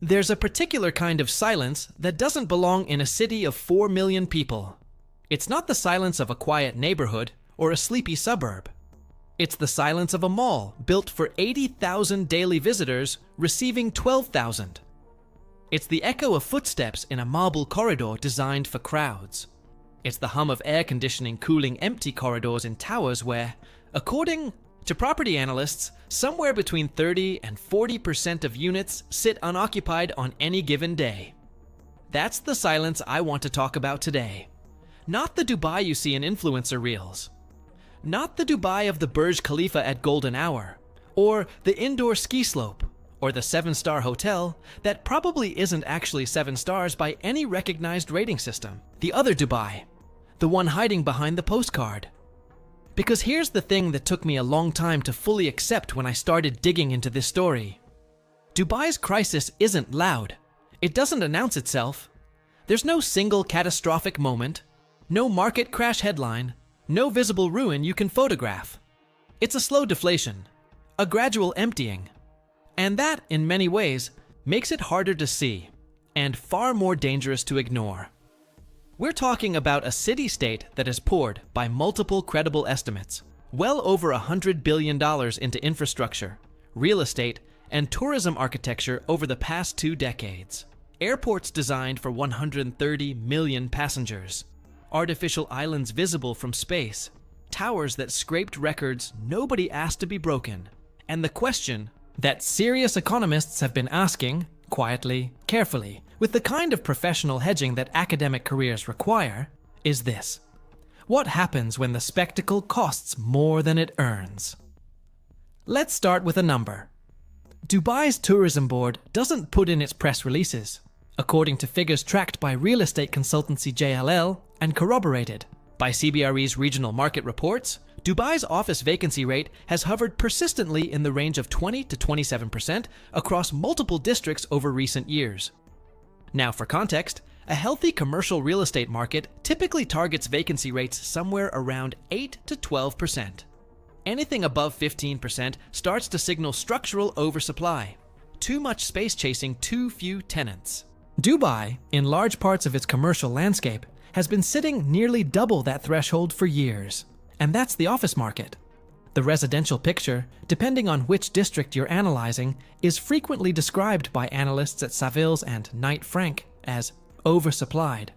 There's a particular kind of silence that doesn't belong in a city of 4 million people. It's not the silence of a quiet neighborhood or a sleepy suburb. It's the silence of a mall built for 80,000 daily visitors, receiving 12,000. It's the echo of footsteps in a marble corridor designed for crowds. It's the hum of air conditioning cooling empty corridors in towers where, according to property analysts, somewhere between 30 and 40% of units sit unoccupied on any given day. That's the silence I want to talk about today. Not the Dubai you see in influencer reels. Not the Dubai of the Burj Khalifa at golden hour, or the indoor ski slope, or the 7-star hotel that probably isn't actually 7 stars by any recognized rating system. The other Dubai, the one hiding behind the postcard. Because here's the thing that took me a long time to fully accept when I started digging into this story. Dubai's crisis isn't loud. It doesn't announce itself. There's no single catastrophic moment, no market crash headline, no visible ruin you can photograph. It's a slow deflation, a gradual emptying. And that, in many ways, makes it harder to see and far more dangerous to ignore. We're talking about a city-state that has poured, by multiple credible estimates, well over $100 billion into infrastructure, real estate, and tourism architecture over the past 2 decades. Airports designed for 130 million passengers, artificial islands visible from space, towers that scraped records nobody asked to be broken, and the question that serious economists have been asking, quietly, carefully, with the kind of professional hedging that academic careers require, is this: what happens when the spectacle costs more than it earns? Let's start with a number. Dubai's tourism board doesn't put in its press releases, according to figures tracked by real estate consultancy JLL and corroborated by CBRE's regional market reports. Dubai's office vacancy rate has hovered persistently in the range of 20 to 27% across multiple districts over recent years. Now, for context, a healthy commercial real estate market typically targets vacancy rates somewhere around 8 to 12%. Anything above 15% starts to signal structural oversupply, too much space chasing too few tenants. Dubai, in large parts of its commercial landscape, has been sitting nearly double that threshold for years. And that's the office market. The residential picture, depending on which district you're analyzing, is frequently described by analysts at Savills and Knight Frank as oversupplied.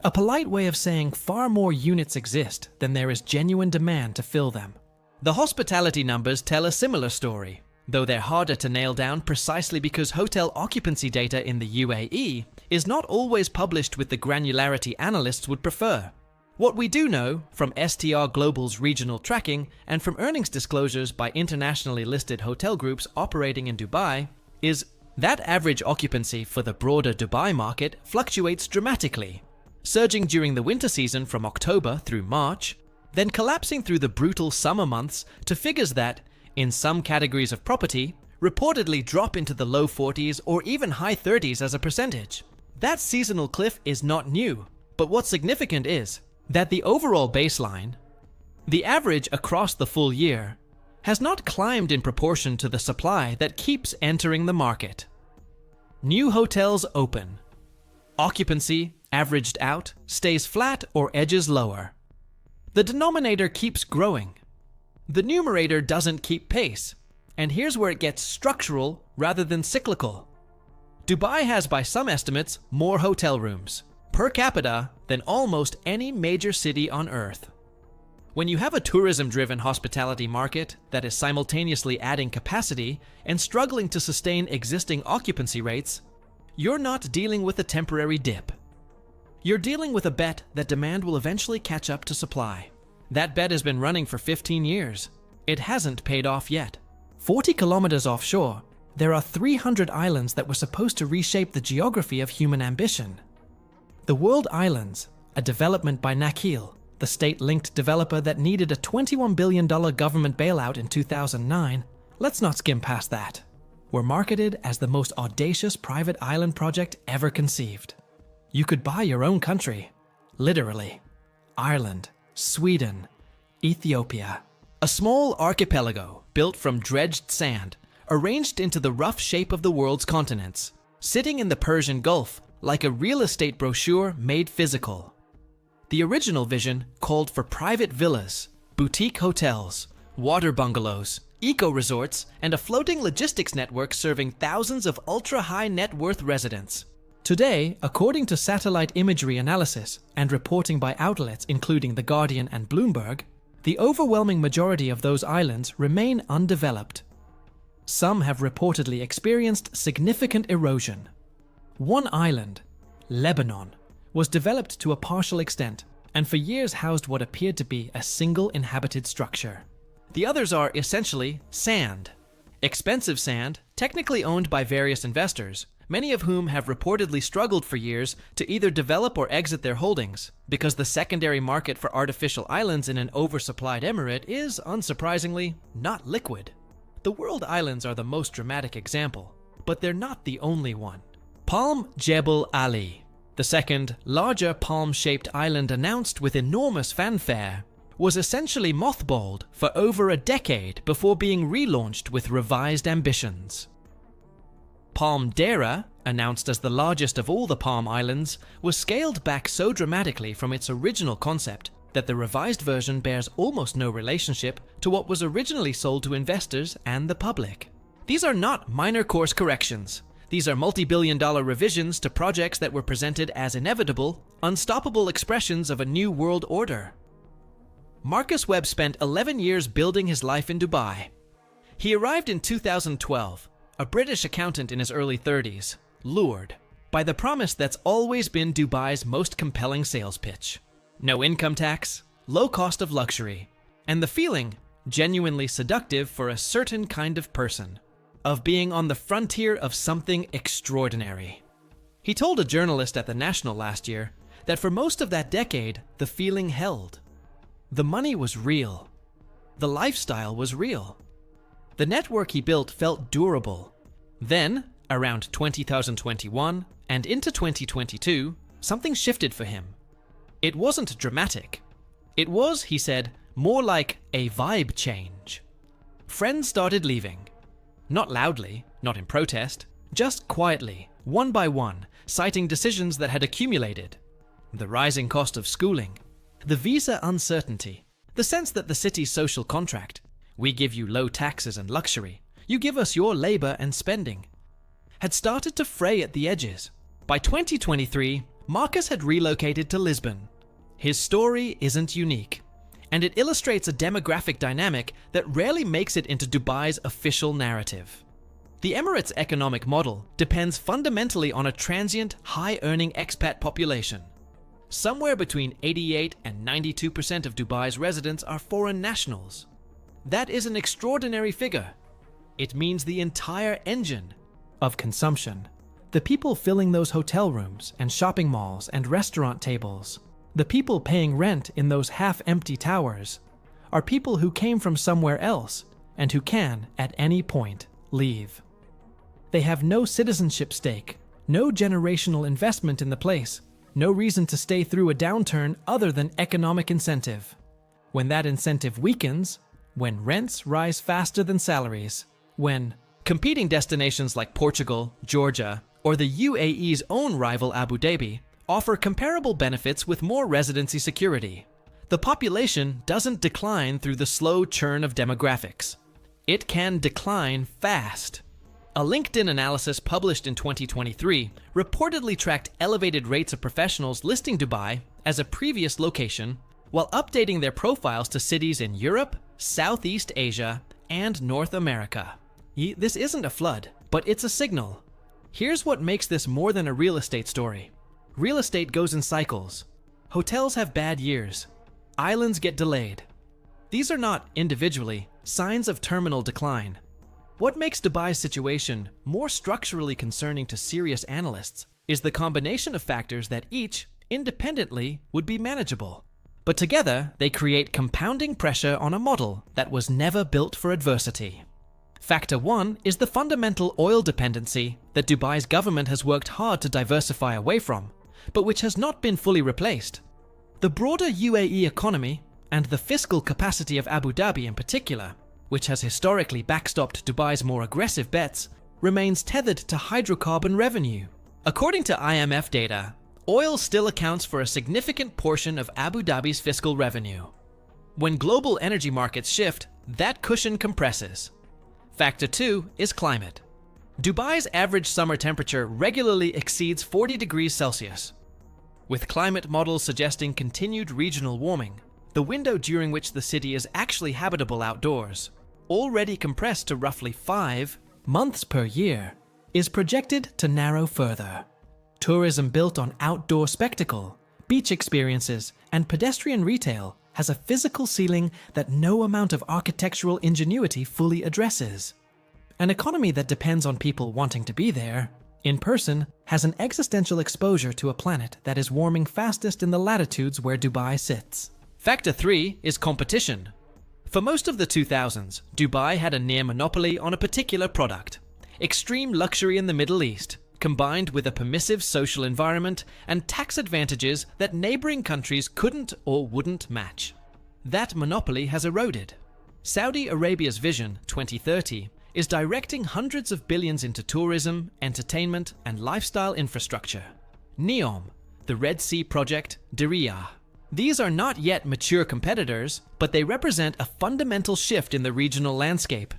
A polite way of saying far more units exist than there is genuine demand to fill them. The hospitality numbers tell a similar story, though they're harder to nail down precisely because hotel occupancy data in the UAE is not always published with the granularity analysts would prefer. What we do know from STR Global's regional tracking and from earnings disclosures by internationally listed hotel groups operating in Dubai is that average occupancy for the broader Dubai market fluctuates dramatically, surging during the winter season from October through March, then collapsing through the brutal summer months to figures that, in some categories of property, reportedly drop into the low 40s or even high 30s as a percentage. That seasonal cliff is not new, but what's significant is that the overall baseline, the average across the full year, has not climbed in proportion to the supply that keeps entering the market. New hotels open. Occupancy, averaged out, stays flat or edges lower. The denominator keeps growing. The numerator doesn't keep pace, and here's where it gets structural rather than cyclical. Dubai has, by some estimates, more hotel rooms per capita than almost any major city on Earth. When you have a tourism-driven hospitality market that is simultaneously adding capacity and struggling to sustain existing occupancy rates, you're not dealing with a temporary dip. You're dealing with a bet that demand will eventually catch up to supply. That bet has been running for 15 years. It hasn't paid off yet. 40 kilometers offshore, there are 300 islands that were supposed to reshape the geography of human ambition. The World Islands, a development by Nakheel, the state-linked developer that needed a $21 billion government bailout in 2009, let's not skim past that, were marketed as the most audacious private island project ever conceived. You could buy your own country, literally. Ireland, Sweden, Ethiopia. A small archipelago built from dredged sand, arranged into the rough shape of the world's continents. sitting in the Persian Gulf like a real estate brochure made physical. The original vision called for private villas, boutique hotels, water bungalows, eco-resorts, and a floating logistics network serving thousands of ultra-high net worth residents. Today, according to satellite imagery analysis and reporting by outlets including The Guardian and Bloomberg, the overwhelming majority of those islands remain undeveloped. Some have reportedly experienced significant erosion. One island, Lebanon, was developed to a partial extent and for years housed what appeared to be a single inhabited structure. The others are essentially sand. Expensive sand, technically owned by various investors, many of whom have reportedly struggled for years to either develop or exit their holdings, because the secondary market for artificial islands in an oversupplied emirate is, unsurprisingly, not liquid. The world islands are the most dramatic example, but they're not the only one. Palm Jebel Ali, the second, larger palm-shaped island announced with enormous fanfare, was essentially mothballed for over a decade before being relaunched with revised ambitions. Palm Dera, announced as the largest of all the Palm Islands, was scaled back so dramatically from its original concept that the revised version bears almost no relationship to what was originally sold to investors and the public. These are not minor course corrections. These are multi-billion-dollar revisions to projects that were presented as inevitable, unstoppable expressions of a new world order. Marcus Webb spent 11 years building his life in Dubai. He arrived in 2012, a British accountant in his early 30s, lured by the promise that's always been Dubai's most compelling sales pitch. No income tax, low cost of luxury, and the feeling, genuinely seductive for a certain kind of person, of being on the frontier of something extraordinary. He told a journalist at the National last year that for most of that decade, the feeling held. The money was real. The lifestyle was real. The network he built felt durable. Then, around 2021 and into 2022, something shifted for him. It wasn't dramatic. It was, he said, more like a vibe change. Friends started leaving. Not loudly, not in protest, just quietly, one by one, citing decisions that had accumulated. The rising cost of schooling, the visa uncertainty, the sense that the city's social contract, we give you low taxes and luxury, you give us your labor and spending, had started to fray at the edges. By 2023, Marcus had relocated to Lisbon. His story isn't unique, and it illustrates a demographic dynamic that rarely makes it into Dubai's official narrative. The Emirates' economic model depends fundamentally on a transient, high-earning expat population. Somewhere between 88 and 92% of Dubai's residents are foreign nationals. That is an extraordinary figure. It means the entire engine of consumption. The people filling those hotel rooms and shopping malls and restaurant tables, the people paying rent in those half-empty towers, are people who came from somewhere else and who can, at any point, leave. They have no citizenship stake, no generational investment in the place, no reason to stay through a downturn other than economic incentive. When that incentive weakens, when rents rise faster than salaries, when competing destinations like Portugal, Georgia, or the UAE's own rival Abu Dhabi offer comparable benefits with more residency security, the population doesn't decline through the slow churn of demographics. It can decline fast. A LinkedIn analysis published in 2023 reportedly tracked elevated rates of professionals listing Dubai as a previous location while updating their profiles to cities in Europe, Southeast Asia, and North America. This isn't a flood, but it's a signal. Here's what makes this more than a real estate story. Real estate goes in cycles. Hotels have bad years. Islands get delayed. These are not, individually, signs of terminal decline. What makes Dubai's situation more structurally concerning to serious analysts is the combination of factors that each, independently, would be manageable. But together, they create compounding pressure on a model that was never built for adversity. Factor 1 is the fundamental oil dependency that Dubai's government has worked hard to diversify away from, but which has not been fully replaced. The broader UAE economy, and the fiscal capacity of Abu Dhabi in particular, which has historically backstopped Dubai's more aggressive bets, remains tethered to hydrocarbon revenue. According to IMF data, oil still accounts for a significant portion of Abu Dhabi's fiscal revenue. When global energy markets shift, that cushion compresses. Factor 2 is climate. Dubai's average summer temperature regularly exceeds 40 degrees Celsius. With climate models suggesting continued regional warming, the window during which the city is actually habitable outdoors, already compressed to roughly 5 months per year, is projected to narrow further. Tourism built on outdoor spectacle, beach experiences, and pedestrian retail has a physical ceiling that no amount of architectural ingenuity fully addresses. An economy that depends on people wanting to be there, in person, has an existential exposure to a planet that is warming fastest in the latitudes where Dubai sits. Factor 3 is competition. For most of the 2000s, Dubai had a near monopoly on a particular product: extreme luxury in the Middle East, combined with a permissive social environment and tax advantages that neighboring countries couldn't or wouldn't match. That monopoly has eroded. Saudi Arabia's Vision 2030 is directing hundreds of billions into tourism, entertainment, and lifestyle infrastructure. NEOM, the Red Sea Project, Diriyah. These are not yet mature competitors, but they represent a fundamental shift in the regional landscape.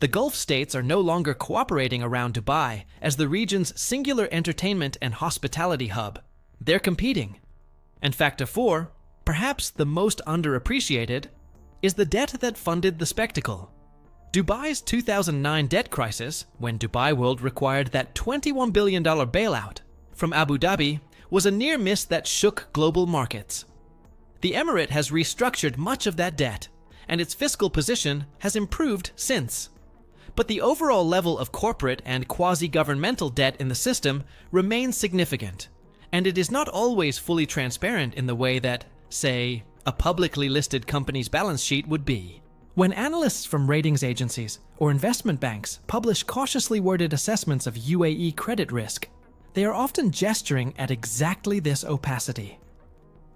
The Gulf states are no longer cooperating around Dubai as the region's singular entertainment and hospitality hub. They're competing. And Factor 4, perhaps the most underappreciated, is the debt that funded the spectacle. Dubai's 2009 debt crisis, when Dubai World required that $21 billion bailout from Abu Dhabi, was a near miss that shook global markets. The Emirate has restructured much of that debt, and its fiscal position has improved since. But the overall level of corporate and quasi-governmental debt in the system remains significant, and it is not always fully transparent in the way that, say, a publicly listed company's balance sheet would be. When analysts from ratings agencies or investment banks publish cautiously worded assessments of UAE credit risk, they are often gesturing at exactly this opacity.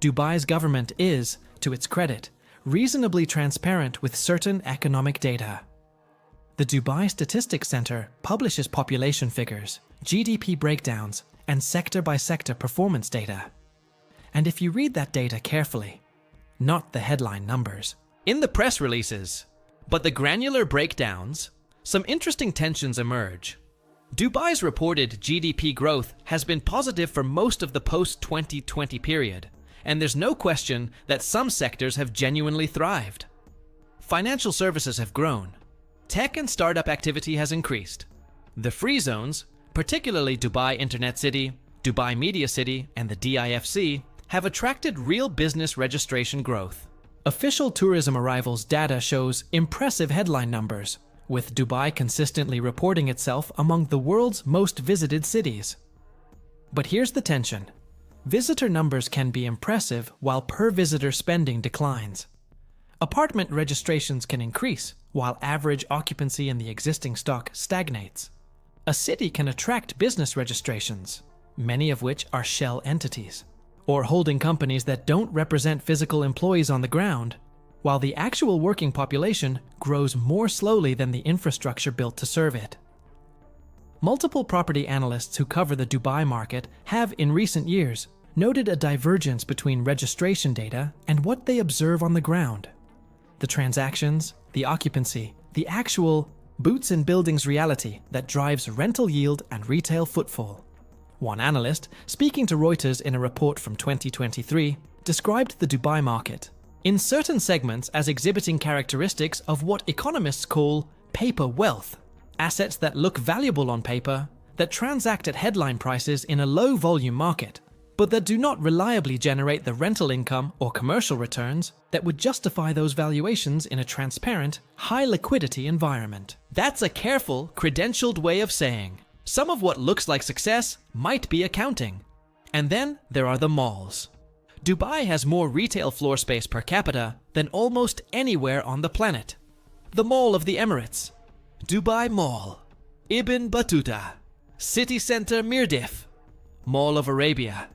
Dubai's government is, to its credit, reasonably transparent with certain economic data. The Dubai Statistics Center publishes population figures, GDP breakdowns, and sector-by-sector performance data. And if you read that data carefully, not the headline numbers, in the press releases, but the granular breakdowns, some interesting tensions emerge. Dubai's reported GDP growth has been positive for most of the post-2020 period, and there's no question that some sectors have genuinely thrived. Financial services have grown. Tech and startup activity has increased. The free zones, particularly Dubai Internet City, Dubai Media City, and the DIFC, have attracted real business registration growth. Official tourism arrivals data shows impressive headline numbers, with Dubai consistently reporting itself among the world's most visited cities. But here's the tension. Visitor numbers can be impressive while per-visitor spending declines. Apartment registrations can increase while average occupancy in the existing stock stagnates. A city can attract business registrations, many of which are shell entities, or holding companies that don't represent physical employees on the ground, while the actual working population grows more slowly than the infrastructure built to serve it. Multiple property analysts who cover the Dubai market have, in recent years, noted a divergence between registration data and what they observe on the ground. The transactions, the occupancy, the actual boots in buildings reality that drives rental yield and retail footfall. One analyst, speaking to Reuters in a report from 2023, described the Dubai market in certain segments as exhibiting characteristics of what economists call paper wealth, assets that look valuable on paper, that transact at headline prices in a low-volume market, but that do not reliably generate the rental income or commercial returns that would justify those valuations in a transparent, high-liquidity environment. That's a careful, credentialed way of saying some of what looks like success might be accounting. And then there are the malls. Dubai has more retail floor space per capita than almost anywhere on the planet. The Mall of the Emirates, Dubai Mall, Ibn Battuta, City Center Mirdif, Mall of Arabia.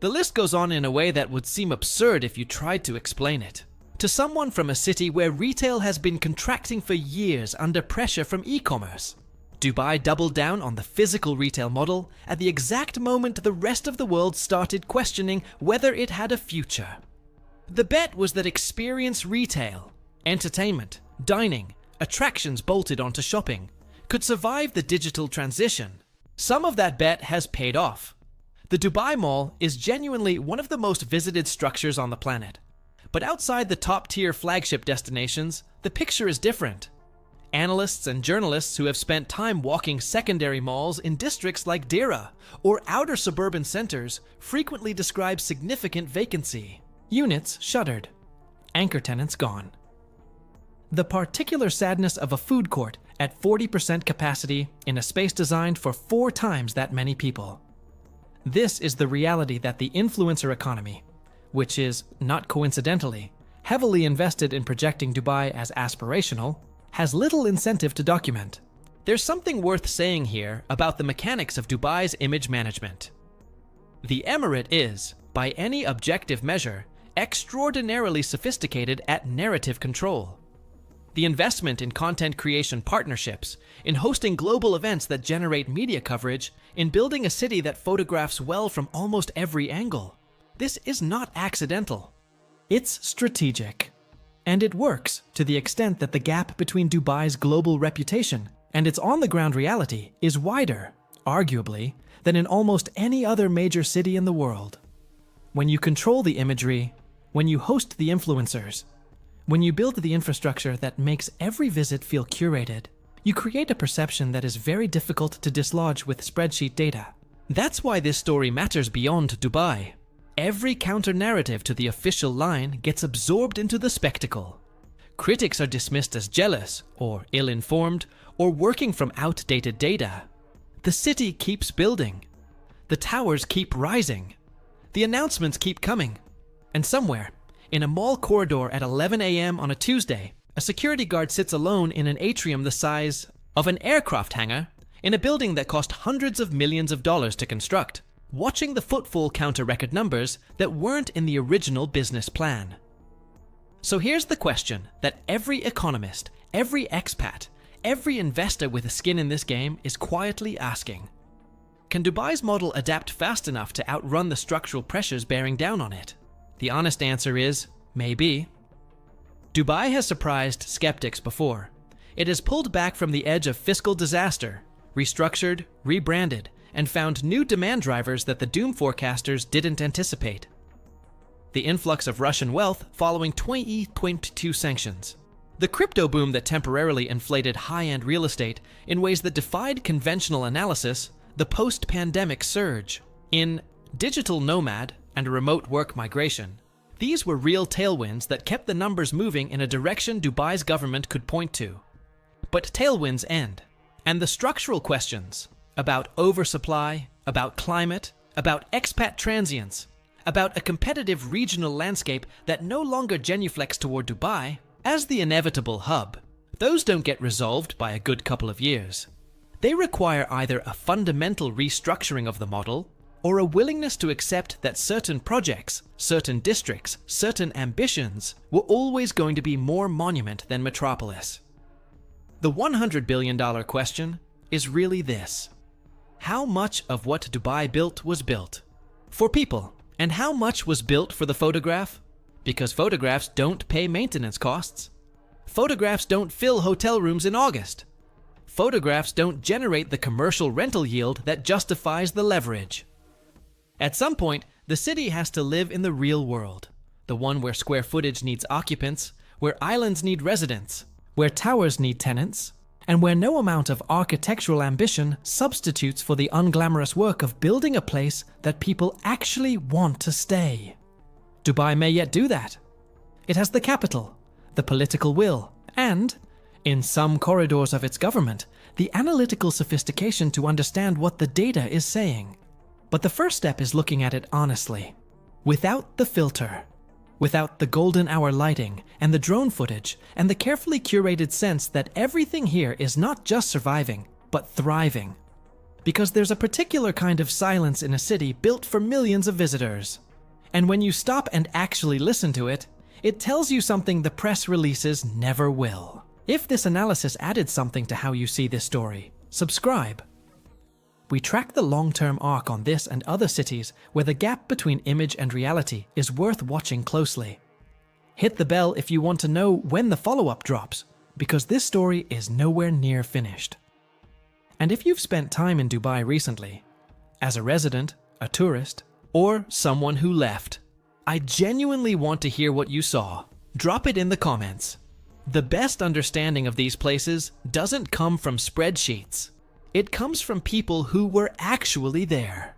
The list goes on in a way that would seem absurd if you tried to explain it. To someone from a city where retail has been contracting for years under pressure from e-commerce, Dubai doubled down on the physical retail model at the exact moment the rest of the world started questioning whether it had a future. The bet was that experience retail, entertainment, dining, attractions bolted onto shopping, could survive the digital transition. Some of that bet has paid off. The Dubai Mall is genuinely one of the most visited structures on the planet. But outside the top-tier flagship destinations, the picture is different. Analysts and journalists who have spent time walking secondary malls in districts like Deira or outer suburban centers frequently describe significant vacancy. Units shuttered. Anchor tenants gone. The particular sadness of a food court at 40% capacity in a space designed for 4 times that many people. This is the reality that the influencer economy, which is, not coincidentally, heavily invested in projecting Dubai as aspirational, has little incentive to document. There's something worth saying here about the mechanics of Dubai's image management. The emirate is, by any objective measure, extraordinarily sophisticated at narrative control. The investment in content creation partnerships, in hosting global events that generate media coverage, in building a city that photographs well from almost every angle. This is not accidental. It's strategic. And it works to the extent that the gap between Dubai's global reputation and its on-the-ground reality is wider, arguably, than in almost any other major city in the world. When you control the imagery, when you host the influencers, when you build the infrastructure that makes every visit feel curated, you create a perception that is very difficult to dislodge with spreadsheet data. That's why this story matters beyond Dubai. Every counter-narrative to the official line gets absorbed into the spectacle. Critics are dismissed as jealous, or ill-informed, or working from outdated data. The city keeps building. The towers keep rising. The announcements keep coming. And somewhere, in a mall corridor at 11 a.m. on a Tuesday, a security guard sits alone in an atrium the size of an aircraft hangar in a building that cost hundreds of millions of dollars to construct, watching the footfall counter record numbers that weren't in the original business plan. So here's the question that every economist, every expat, every investor with a skin in this game is quietly asking. Can Dubai's model adapt fast enough to outrun the structural pressures bearing down on it? The honest answer is, maybe. Dubai has surprised skeptics before. It has pulled back from the edge of fiscal disaster, restructured, rebranded, and found new demand drivers that the doom forecasters didn't anticipate. The influx of Russian wealth following 2022 sanctions. The crypto boom that temporarily inflated high-end real estate in ways that defied conventional analysis, the post-pandemic surge in digital nomad and remote work migration. These were real tailwinds that kept the numbers moving in a direction Dubai's government could point to. But tailwinds end, and the structural questions about oversupply, about climate, about expat transients, about a competitive regional landscape that no longer genuflects toward Dubai as the inevitable hub, those don't get resolved by a good couple of years. They require either a fundamental restructuring of the model or a willingness to accept that certain projects, certain districts, certain ambitions were always going to be more monument than metropolis. The $100 billion question is really this. How much of what Dubai built was built for people, and how much was built for the photograph? Because photographs don't pay maintenance costs. Photographs don't fill hotel rooms in August. Photographs don't generate the commercial rental yield that justifies the leverage. At some point, the city has to live in the real world, the one where square footage needs occupants, where islands need residents, where towers need tenants, and where no amount of architectural ambition substitutes for the unglamorous work of building a place that people actually want to stay. Dubai may yet do that. It has the capital, the political will, and, in some corridors of its government, the analytical sophistication to understand what the data is saying. But the first step is looking at it honestly, without the filter, without the golden hour lighting and the drone footage and the carefully curated sense that everything here is not just surviving, but thriving. Because there's a particular kind of silence in a city built for millions of visitors. And when you stop and actually listen to it, it tells you something the press releases never will. If this analysis added something to how you see this story, subscribe. We track the long-term arc on this and other cities where the gap between image and reality is worth watching closely. Hit the bell if you want to know when the follow-up drops, because this story is nowhere near finished. And if you've spent time in Dubai recently, as a resident, a tourist, or someone who left, I genuinely want to hear what you saw. Drop it in the comments. The best understanding of these places doesn't come from spreadsheets. It comes from people who were actually there.